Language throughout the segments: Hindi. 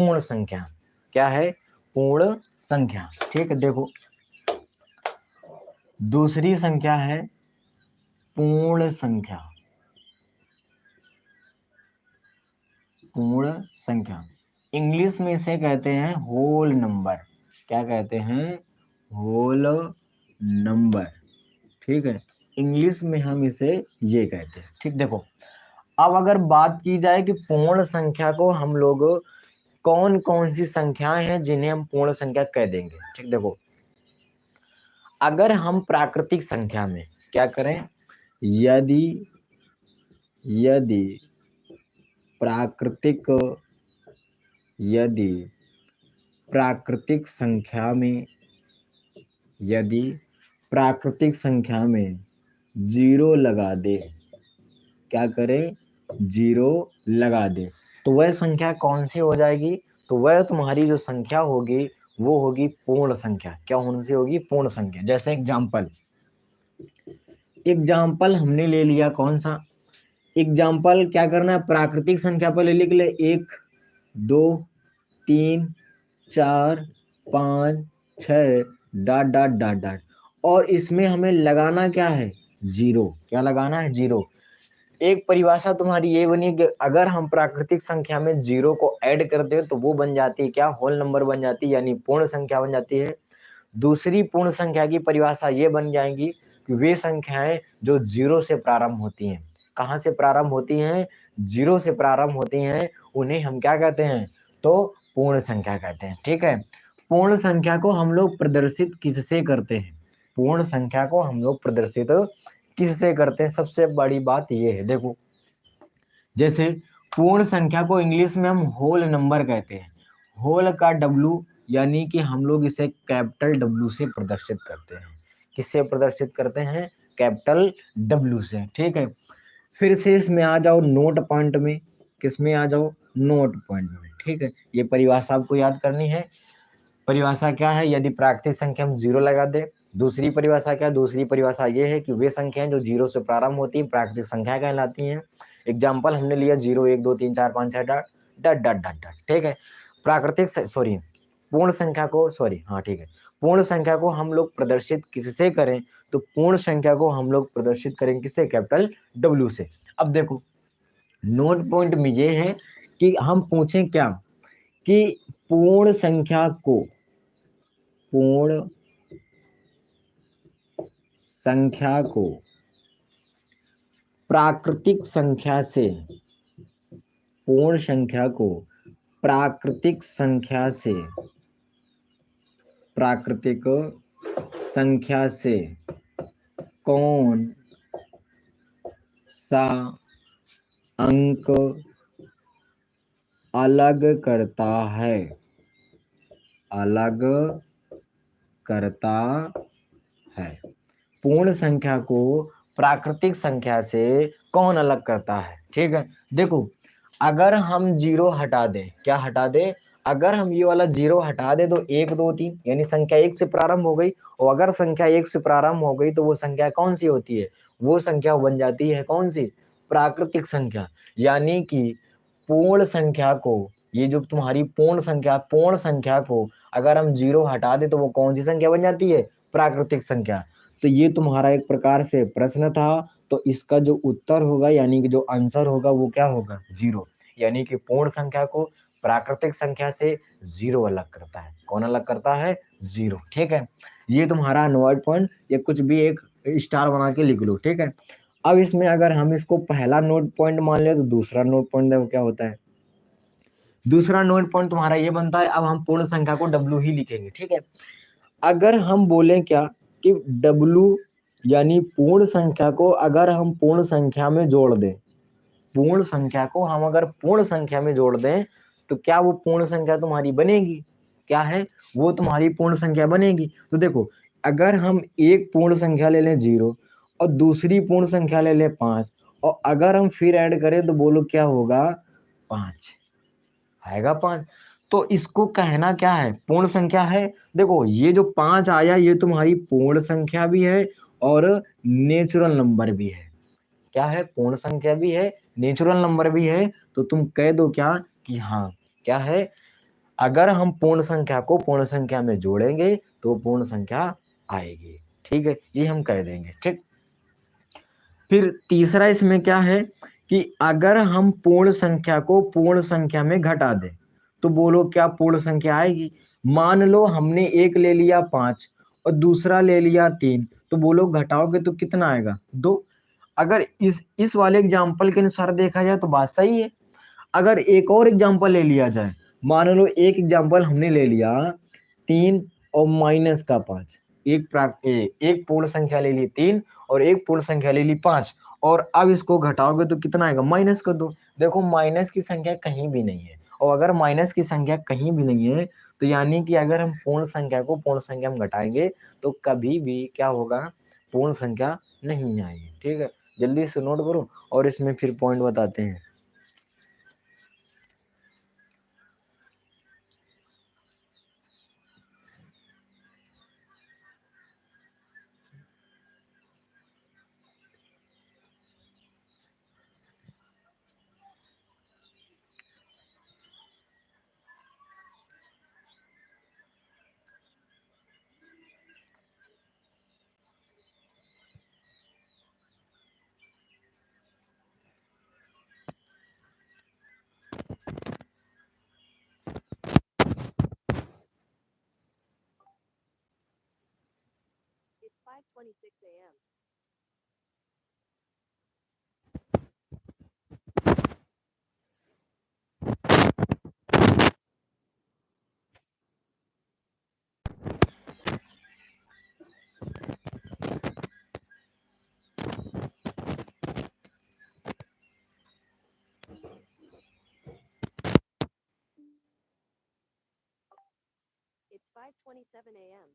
पूर्ण संख्या। क्या है? पूर्ण संख्या। ठीक है, देखो दूसरी संख्या है पूर्ण संख्या। पूर्ण संख्या इंग्लिश में इसे कहते हैं होल नंबर। क्या कहते हैं? Whole number. ठीक है, इंग्लिश में हम इसे ये कहते हैं। ठीक, देखो अब अगर बात की जाए कि पूर्ण संख्या को हम लोग कौन कौन सी संख्याएं हैं जिन्हें हम पूर्ण संख्या कह देंगे। ठीक, देखो अगर हम प्राकृतिक संख्या में क्या करें, यदि यदि प्राकृतिक यदि प्राकृतिक संख्या में यदि प्राकृतिक संख्या में जीरो लगा दे, क्या करें? जीरो लगा दे, तो वह संख्या कौन सी हो जाएगी? तो वह तुम्हारी जो संख्या होगी वो होगी पूर्ण संख्या। क्या होने से होगी? पूर्ण संख्या। जैसे एग्जाम्पल हमने ले लिया कौन सा एग्जाम्पल? क्या करना है, प्राकृतिक संख्या पहले लिख ले, 1 2 3 4 5 6 डॉट डॉट डॉट डॉट, और इसमें हमें लगाना क्या है? जीरो। क्या लगाना है? जीरो। एक परिभाषा तुम्हारी ये बनी कि अगर हम प्राकृतिक संख्या में जीरो को ऐड कर दे तो वो बन जाती है क्या? होल नंबर बन जाती है, यानी पूर्ण संख्या बन जाती है। दूसरी पूर्ण संख्या की परिभाषा ये बन जाएगी कि वे संख्याएं जो जीरो से प्रारंभ होती हैं। कहाँ से प्रारंभ होती हैं? जीरो से प्रारंभ होती हैं, उन्हें हम क्या कहते हैं? तो पूर्ण संख्या कहते हैं। ठीक है, पूर्ण संख्या को हम लोग प्रदर्शित किससे करते हैं? पूर्ण संख्या को हम लोग प्रदर्शित किससे करते हैं? सबसे बड़ी बात ये है, देखो जैसे पूर्ण संख्या को इंग्लिश में हम होल नंबर कहते हैं। होल का डब्लू, यानी कि हम लोग इसे कैपिटल डब्लू से प्रदर्शित करते हैं। किससे प्रदर्शित करते हैं? कैपिटल डब्लू से। ठीक है, फिर से इसमें आ जाओ नोट पॉइंट में। किस में आ जाओ? नोट पॉइंट में। ठीक है, ये परिभाषा आपको याद करनी है। परिभाषा क्या है? यदि प्राकृतिक संख्या हम जीरो लगा दे। दूसरी परिभाषा क्या है? दूसरी परिभाषा ये है कि वे संख्याएं जो जीरो से प्रारंभ होती हैं प्राकृतिक संख्याएं कहलाती हैं। एग्जाम्पल हमने लिया 0 1 2 3 4 5 6 dot dot dot dot dot. ठीक है, पूर्ण संख्या को ठीक है, पूर्ण संख्या को हम लोग प्रदर्शित किससे करें? तो पूर्ण संख्या को हम लोग प्रदर्शित करें किससे? कैपिटल डब्ल्यू से। अब देखो नोट पॉइंट में ये है कि हम पूछें क्या कि पूर्ण संख्या को पूर्ण संख्या को प्राकृतिक संख्या से पूर्ण संख्या को प्राकृतिक संख्या से प्राकृतिक संख्या से कौन सा अंक अलग करता है? अलग करता है। पूर्ण संख्या को प्राकृतिक संख्या से कौन अलग करता है? ठीक है, देखो अगर हम जीरो हटा दें, क्या हटा दें? अगर हम ये वाला जीरो हटा दे तो 1 2 3 यानी संख्या 1 से प्रारंभ हो गई, और अगर संख्या 1 से प्रारंभ हो गई तो वो संख्या कौन सी होती है? वो संख्या बन जाती है कौन सी? प्राकृतिक संख्या। यानी कि पूर्ण संख्या को, ये जो तुम्हारी पूर्ण संख्या को अगर हम जीरो हटा दे तो वो कौन सी संख्या बन जाती है? प्राकृतिक संख्या। तो ये तुम्हारा एक प्रकार से प्रश्न था, तो इसका जो उत्तर होगा यानी कि जो आंसर होगा वो क्या होगा? जीरो। यानी कि पूर्ण संख्या को प्राकृतिक संख्या से जीरो अलग करता है। कौन अलग करता है? जीरो। ठीक है, ये तुम्हारा नोट पॉइंट, ये कुछ भी एक स्टार बना के लिख लो। ठीक है, अब इसमें अगर हम इसको पहला नोट पॉइंट मान ले तो दूसरा नोट पॉइंट देखो क्या होता है। दूसरा नोट पॉइंट तुम्हारा ये बनता है, अब हम पूर्ण संख्या को डब्ल्यू ही लिखेंगे। ठीक है, अगर हम बोलें क्या कि डब्ल्यू यानी पूर्ण संख्या को अगर हम पूर्ण संख्या में जोड़ दें, पूर्ण संख्या को हम अगर पूर्ण संख्या में जोड़ दें तो क्या वो पूर्ण संख्या तुम्हारी बनेगी? क्या है? वो तुम्हारी पूर्ण संख्या बनेगी। तो देखो अगर हम एक पूर्ण संख्या ले लें 0 और दूसरी पूर्ण संख्या ले लें 5, और अगर हम फिर ऐड करें तो बोलो क्या होगा? 5 आएगा 5। तो इसको कहना क्या है? पूर्ण संख्या है। देखो ये जो 5 आया ये तुम्हारी पूर्ण संख्या भी है और नेचुरल नंबर भी है। क्या है? पूर्ण संख्या भी है, नेचुरल नंबर भी है। तो तुम कह दो क्या कि हाँ, क्या है? अगर हम पूर्ण संख्या को पूर्ण संख्या में जोड़ेंगे तो पूर्ण संख्या आएगी, ठीक है, ये हम कह देंगे, ठीक। फिर तीसरा इसमें क्या है कि अगर हम पूर्ण संख्या को पूर्ण संख्या में घटा दें तो बोलो क्या पूर्ण संख्या आएगी। मान लो हमने एक ले लिया 5 और दूसरा ले लिया 3, तो बोलो घटाओगे तो कितना आएगा, 2। अगर इस वाले एग्जाम्पल के अनुसार देखा जाए तो बात सही है। अगर एक और एग्जाम्पल ले लिया जाए, मान लो एक एग्जाम्पल हमने ले लिया 3 और माइनस का 5, एक पूर्ण संख्या ले ली 3 और एक पूर्ण संख्या ले ली 5, और अब इसको घटाओगे तो कितना आएगा, माइनस कर दो। देखो माइनस की संख्या कहीं भी नहीं है, और अगर माइनस की संख्या कहीं भी नहीं है तो यानी कि अगर हम पूर्ण संख्या को पूर्ण संख्या में घटाएंगे तो कभी भी क्या होगा, पूर्ण संख्या नहीं आएगी, ठीक है। जल्दी से नोट करो और इसमें फिर पॉइंट बताते हैं। It's 5:26 a.m. It's 5:27 a.m.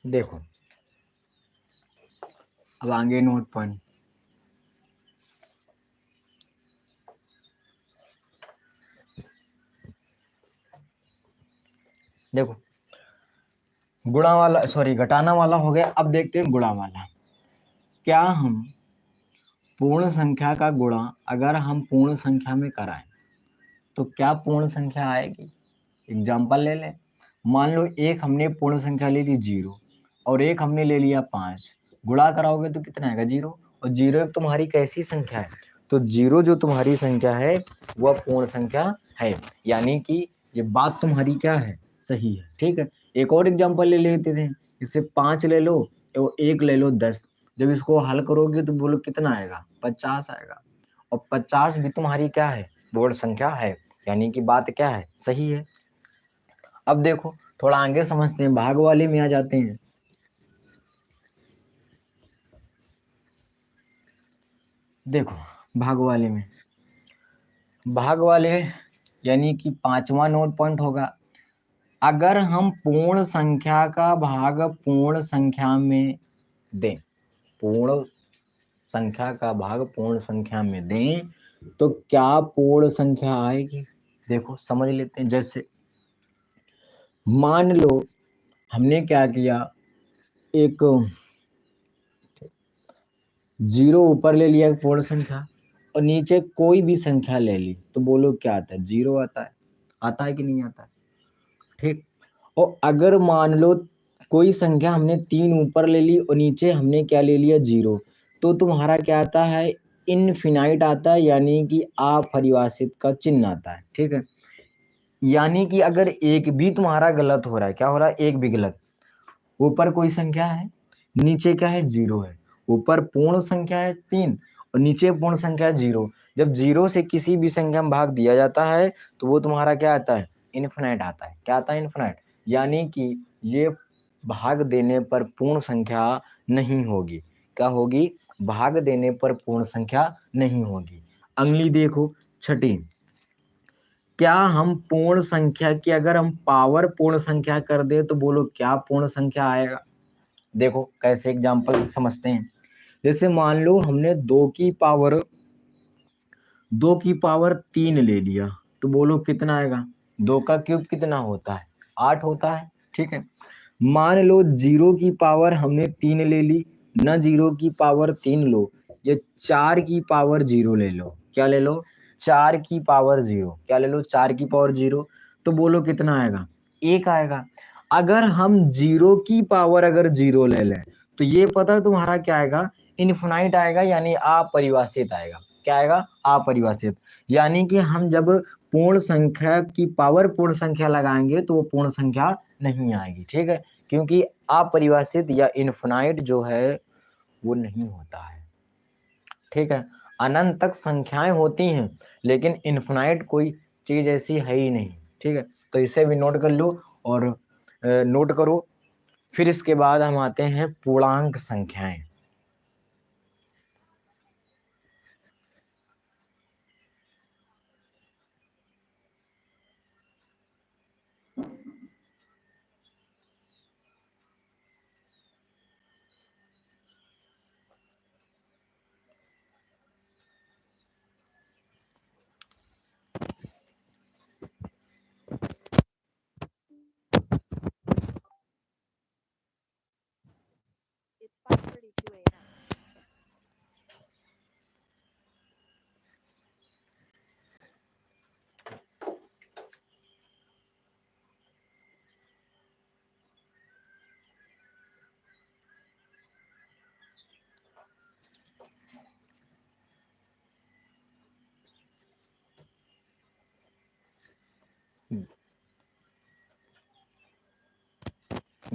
देखो अब आगे नोट पॉइंट, देखो गुणा वाला सॉरी घटाना वाला हो गया। अब देखते हैं गुणा वाला। क्या हम पूर्ण संख्या का गुणा अगर हम पूर्ण संख्या में कराएं तो क्या पूर्ण संख्या आएगी। एग्जाम्पल ले लें, मान लो एक हमने पूर्ण संख्या ले ली 0 और एक हमने ले लिया 5, गुणा कराओगे तो कितना आएगा, 0। और 0 तुम्हारी कैसी संख्या है, तो 0 जो तुम्हारी संख्या है वह पूर्ण संख्या है, यानी कि ये बात तुम्हारी क्या है, सही है, ठीक है। एक और एग्जाम्पल ले लेते थे, इससे 5 ले लो और 1 ले लो 10, जब इसको हल करोगे तो बोलो कितना आएगा, 50 आएगा। और 50 भी तुम्हारी क्या है, पूर्ण संख्या है, यानी कि बात क्या है, सही है। अब देखो थोड़ा आगे समझते हैं, भाग वाले में आ जाते हैं। देखो भाग वाले यानी कि 5वां नोट पॉइंट होगा, अगर हम पूर्ण संख्या का भाग पूर्ण संख्या में दें, पूर्ण संख्या का भाग पूर्ण संख्या में दें तो क्या पूर्ण संख्या आएगी। देखो समझ लेते हैं, जैसे मान लो हमने क्या किया, एक 0 ऊपर ले लिया पूर्ण संख्या और नीचे कोई भी संख्या ले ली, तो बोलो क्या आता है, 0 आता है। आता है कि नहीं आता है, ठीक। और अगर मान लो कोई संख्या हमने 3 ऊपर ले ली और नीचे हमने क्या ले लिया, 0, तो तुम्हारा क्या आता है, इनफिनाइट आता है, यानी कि अपरिभाषित का चिन्ह आता है, ठीक है। यानी कि अगर एक भी तुम्हारा गलत हो रहा है, क्या हो रहा है, एक भी गलत, ऊपर कोई संख्या है नीचे क्या है, 0 है, ऊपर पूर्ण संख्या है 3 और नीचे पूर्ण संख्या 0। जब 0 से किसी भी संख्या में भाग दिया जाता है तो वो तुम्हारा क्या आता है, इन्फिनाइट आता है। क्या आता है, इन्फिनाइट। यानी कि ये भाग देने पर पूर्ण संख्या नहीं होगी। क्या होगी, भाग देने पर पूर्ण संख्या नहीं होगी। अगली देखो, छठी, क्या हम पूर्ण संख्या की अगर हम पावर पूर्ण संख्या कर दे तो बोलो क्या पूर्ण संख्या आएगा। देखो कैसे एग्जांपल समझते हैं। जैसे मान लो हमने 2 की पावर 3 ले लिया, तो बोलो कितना आएगा, 2 का क्यूब कितना होता है, 8 होता है। ठीक है, मान लो 0 की पावर हमने 3 ले ली, ना 0 की पावर 3 लो, ये 4 की पावर 0 ले लो। क्या ले लो, 4 की पावर 0। क्या ले लो, 4 की पावर 0। तो बोलो कितना आएगा, 1 आएगा। अगर हम 0 की पावर अगर 0 ले लें तो ये पता है तुम्हारा क्या आएगा, इनफिनाइट आएगा, यानी अपरिभाषित आएगा। क्या आएगा, अपरिभाषित। यानी कि हम जब पूर्ण संख्या की पावर पूर्ण संख्या लगाएंगे तो वो पूर्ण संख्या नहीं आएगी। ठीक है, क्योंकि अपरिभाषित या इनफिनाइट जो है वो नहीं होता है। ठीक है, अनंत तक संख्याएं होती हैं लेकिन इनफिनाइट कोई चीज ऐसी है ही नहीं। ठीक है, तो इसे भी नोट कर लो और नोट करो। फिर इसके बाद हम आते हैं पूर्णांक संख्याएं। It's 5:32 a.m.